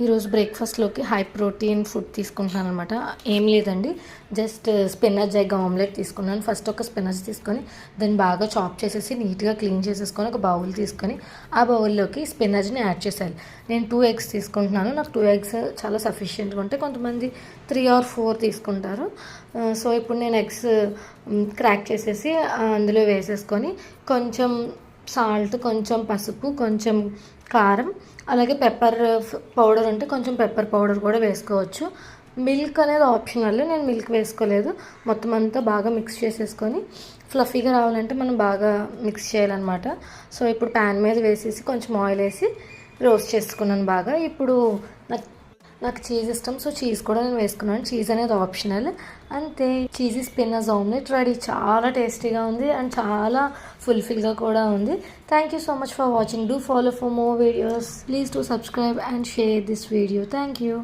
ఈరోజు బ్రేక్ఫాస్ట్లోకి high protein food తీసుకుంటున్నాను అనమాట. ఏం లేదండి, జస్ట్ స్పినచ్ ఎగ్ ఆమ్లెట్ తీసుకున్నాను. ఫస్ట్ ఒక స్పినచ్ తీసుకొని దాన్ని బాగా చాప్ చేసేసి నీట్గా క్లీన్ చేసేసుకొని ఒక బౌల్ తీసుకొని ఆ బౌల్లోకి స్పినచ్ని యాడ్ చేసేయాలి. నేను 2 ఎగ్స్ తీసుకుంటున్నాను. నాకు 2 ఎగ్స్ చాలా సఫిషియెంట్గా ఉంటాయి. కొంతమంది 3 or 4 తీసుకుంటారు. సో ఇప్పుడు నేను ఎగ్స్ క్రాక్ చేసేసి అందులో వేసేసుకొని కొంచెం సాల్ట్, కొంచెం పసుపు, కొంచెం కారం, అలాగే పెప్పర్ పౌడర్ ఉంటే కొంచెం పెప్పర్ పౌడర్ కూడా వేసుకోవచ్చు. మిల్క్ అనేది ఆప్షనల్, నేను మిల్క్ వేసుకోలేదు. మొత్తం అంతా బాగా మిక్స్ చేసేసుకొని ఫ్లఫీగా రావాలంటే మనం బాగా మిక్స్ చేయాలన్నమాట. సో ఇప్పుడు ప్యాన్ మీద వేసేసి కొంచెం ఆయిల్ వేసి రోస్ట్ చేసుకున్నాను బాగా. ఇప్పుడు నాకు చీజ్ ఇష్టం, సో చీజ్ కూడా నేను వేసుకున్నాను. చీజ్ అనేది ఆప్షనల్, అంతే. Cheesy spinach omelette ready. చాలా టేస్టీగా ఉంది అండ్ చాలా ఫుల్ఫిల్గా కూడా ఉంది. Thank you so much for watching. Do follow for more videos. Please to subscribe and share this video. Thank you.